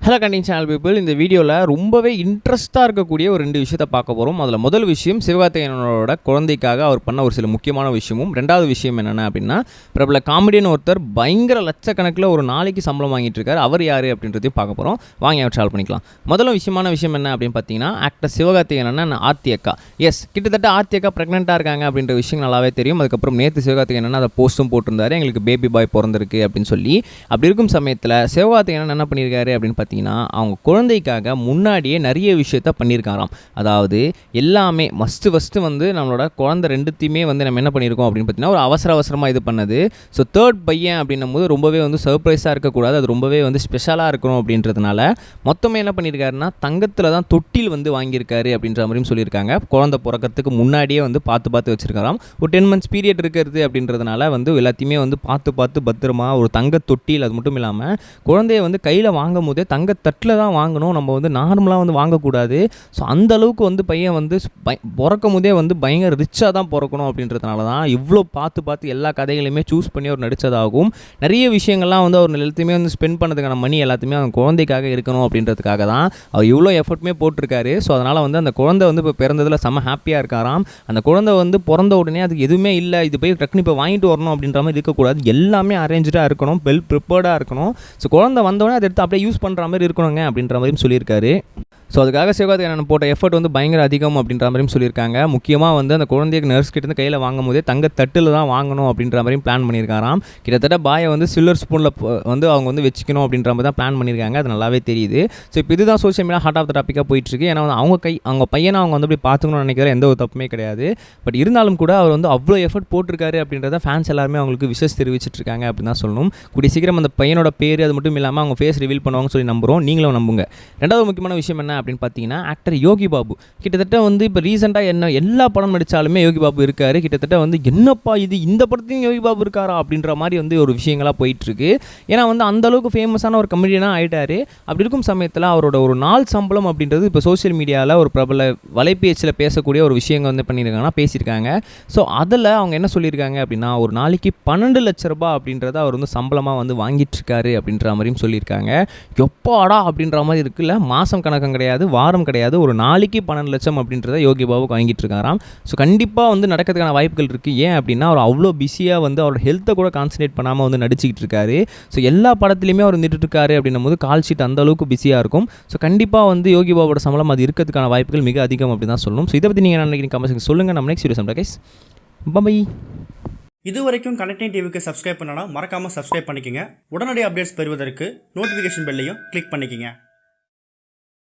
Hello கண்டிங் channel people, இந்த வீடியோவில் ரொம்பவே இன்ட்ரெஸ்ட்டாக இருக்கக்கூடிய ஒரு 2 விஷயத்தை பார்க்க போகிறோம். அதில் முதல் விஷயம் சிவகார்த்திகேயனோட குழந்தைக்காக அவர் பண்ண ஒரு சில முக்கியமான விஷயமும், ரெண்டாவது விஷயம் என்னென்ன அப்படின்னா, பிரபல காமெடியன் ஒருத்தர் பயங்கர லட்சக்கணக்கில் ஒரு நாளைக்கு சம்பளம் வாங்கிட்டு இருக்காரு. அவர் யார் அப்படின்றதையும் பார்க்க போகிறோம். வாங்கி அவர் ட்ராவல் பண்ணிக்கலாம். முதல்ல விஷயம் என்ன அப்படின்னு பார்த்தீங்கன்னா, ஆக்டர் சிவகார்த்திகேயன் ஆர்த்தி அக்கா. எஸ், கிட்டத்தட்ட ஆர்த்தி அக்கா ப்ரெக்னெண்ட்டாக இருக்காங்க அப்படின்ற விஷயம் நல்லாவே தெரியும். அதுக்கப்புறம் நேற்று சிவகார்த்திகேயன் அதை போஸ்ட்டும் போட்டிருந்தாரு, எங்களுக்கு பேபி பாய் பிறந்திருக்கு அப்படின்னு சொல்லி. அப்படி இருக்கும் சமயத்தில் சிவகார்த்திகேயன் என்ன பண்ணியிருக்காரு அப்படின்னு பார்த்தீங்கன்னா, அவங்க குழந்தைக்காக முன்னாடியே நிறைய விஷயத்த பண்ணியிருக்காராம். அதாவது எல்லாமே ஃபஸ்ட்டு வந்து நம்மளோட குழந்தை ரெண்டுத்தையுமே வந்து நம்ம என்ன பண்ணியிருக்கோம் அப்படின்னு பார்த்தீங்கன்னா, ஒரு அவசரமாக இது பண்ணது. ஸோ தேர்ட் பையன் அப்படின்னும் போது ரொம்பவே வந்து சர்ப்ரைஸாக இருக்கக்கூடாது, அது ரொம்பவே வந்து ஸ்பெஷலாக இருக்கணும் அப்படின்றதுனால மொத்தமே என்ன பண்ணியிருக்காருன்னா, தங்கத்தில் தான் தொட்டில் வந்து வாங்கியிருக்காரு அப்படின்ற மாதிரியும் சொல்லியிருக்காங்க. குழந்தை பிறக்கிறதுக்கு முன்னாடியே வந்து பார்த்து வச்சுருக்காராம். ஒரு 10 months பீரியட் இருக்கிறது அப்படின்றதுனால வந்து எல்லாத்தையுமே வந்து பார்த்து பத்திரமா ஒரு தங்க தொட்டில். அது மட்டும் இல்லாமல் குழந்தைய வந்து கையில் வாங்கும் போதே தங்க தட்டில் தான் வாங்கணும், நம்ம வந்து நார்மலாக வந்து வாங்கக்கூடாது. ஸோ அந்த அளவுக்கு வந்து பையன் வந்து பிறக்கும் போதே வந்து பயங்கர ரிச்சாக தான் பிறக்கணும் அப்படின்றதுனால தான் இவ்வளோ பார்த்து எல்லா கதைகளையுமே சூஸ் பண்ணி அவர் நடித்ததாகும். நிறைய விஷயங்கள்லாம் வந்து அவர் எல்லாத்தையுமே வந்து ஸ்பெண்ட் பண்ணதுக்கான மணி எல்லாத்தையுமே அவங்க குழந்தைக்காக இருக்கணும் அப்படின்றதுக்காக தான் அவர் இவ்வளோ எஃபர்ட்டுமே போட்டிருக்காரு. ஸோ அதனால் வந்து அந்த குழந்தை வந்து இப்போ பிறந்ததில் செம்ம ஹாப்பியாக இருக்காராம். அந்த குழந்தை வந்து பிறந்த உடனே அதுக்கு எதுவுமே இல்லை, இது போய் டக்குனு இப்போ வாங்கிட்டு வரணும் அப்படின்ற மாதிரி இருக்கக்கூடாது. எல்லாமே அரேஞ்சாக இருக்கணும், வெல் ப்ரிப்பேர்டாக இருக்கணும். ஸோ குழந்தை வந்தோடனே அதை எடுத்து அப்படியே யூஸ் பண்ணுற மாதிரி இருக்கணுங்க அப்படின்ற மாதிரியும் சொல்லியிருக்காரு. ஸோ அதுக்காக சிவகார்த்திகேயன் போட்ட எஃபர்ட் வந்து பயங்கர அதிகம் அப்படின்ற மாதிரியும் சொல்லியிருக்காங்க. முக்கியமாக வந்து அந்த குழந்தைக்கு நர்ஸ் கிட்டேருந்து கையில் வாங்கும் போதே தங்க தட்டில் தான் வாங்கணும் அப்படின்ற மாதிரியும் பிளான் பண்ணியிருக்காராம். கிட்டத்தட்ட பாயை வந்து சில்வர் ஸ்பூனில் வந்து அவங்க வந்து வச்சுக்கணும் அப்படின்ற மாதிரி தான் பிளான் பண்ணியிருக்காங்க. அது நல்லாவே தெரியுது. ஸோ இப்போ இதுதான் social media heart of the டாப்பிக்காக போயிட்டுருக்கு. ஏன்னா வந்து அவங்க பையனை அவங்க வந்து அப்படி பார்த்துக்கணும்னு நினைக்கிற எந்த ஒரு தப்புமே கிடையாது. பட் இருந்தாலும் கூட அவர் வந்து அவ்வளோ எஃபர்ட் போட்டிருக்காரு அப்படின்றத ஃபேன்ஸ் எல்லாருமே அவங்களுக்கு விஷஸ் தெரிவிச்சிட்டு இருக்காங்க அப்படின்னு தான் சொல்லணும். கூடிய சீக்கிரம் அந்த பையனோட பேர் அது மட்டும் இல்லாமல் அவங்க ஃபேஸ் ரிவீல் பண்ணுவாங்கன்னு சொல்லி நம்புகிறோம். நீங்களும் நம்புங்க. ரெண்டாவது முக்கியமான விஷயம் என்ன அப்படின்னு பார்த்தீங்கன்னா, ஆக்டர் யோகி பாபு கிட்டத்தட்ட வந்து இப்போ ரீசெண்டாக எல்லா படம் நடித்தாலுமே யோகி பாபு இருக்காரு. கிட்டத்தட்ட வந்து என்னப்பா இது, இந்த படத்தையும் யோகி பாபு இருக்காரா அப்படின்ற மாதிரி வந்து ஒரு விஷயங்களாக போயிட்டுருக்கு. ஏன்னா வந்து அந்தளவுக்கு ஃபேமஸான ஒரு கமெடியனாக ஆகிட்டார். அப்படி இருக்கும் சமயத்தில் அவரோட ஒரு நாள் சம்பளம் அப்படின்றது இப்போ சோஷியல் மீடியாவில் ஒரு பிரபல வலைபேச்சில் பேசக்கூடிய ஒரு விஷயங்கள் வந்து பண்ணியிருக்காங்கன்னா பேசியிருக்காங்க. ஸோ அதில் அவங்க என்ன சொல்லியிருக்காங்க அப்படின்னா, ஒரு நாளைக்கு 12 லட்ச ரூபாய் அப்படின்றத அவர் வந்து சம்பளமாக வந்து வாங்கிட்டுருக்காரு அப்படின்ற மாதிரியும் சொல்லியிருக்காங்க. எப்போடா அப்படின்ற மாதிரி இருக்குல்ல, மாதம் கணக்கம் கிடையாது, வாரம் கிடையாது, ஒரு நாளைக்கு 12 லட்சம் அப்படின்றத யோகி பாபுக்கு வாங்கிட்டு இருக்காராம். ஸோ கண்டிப்பாக வந்து நடக்கிறதுக்கான வாய்ப்புகள் இருக்குது. ஏன் அப்படின்னா, அவர் அவ்வளோ பிஸியாக வந்து அவரோட ஹெல்த்தை கூட கான்சன்ட்ரேட் பண்ணாமல் வந்து நடிச்சிக்கிட்டு இருக்காரு. ஸோ எல்லா படத்துலையுமே அவர் நின்றுட்டு இருக்காரு அப்படின்னும் போது கால் ஷீட் அந்த அளவுக்கு பிஸியாக இருக்கும். ஸோ கண்டிப்பாக வந்து யோகி பாபுவோட சம்பளம் அது இருக்கிறதுக்கான வாய்ப்புகள் மிக அதிகம் அப்படி தான் சொல்லணும். ஸோ இதை பற்றி நீங்கள் நினைக்கிறீங்க கமெண்ட்ஸ் சொல்லுங்கள். நம்ம நெக்ஸ்ட் வீடியோ சம்டா கைஸ், பை. இது வரைக்கும் கனெக்டிங் டிவிக்கு சப்ஸ்கிரைப் பண்ணனா மறக்காமல் சப்ஸ்கிரைப் பண்ணிக்கங்க. உடனடி அப்டேட்ஸ் பெறுவதற்கு நோட்டிஃபிகேஷன் பெல்லையும் கிளிக் பண்ணிக்கங்க.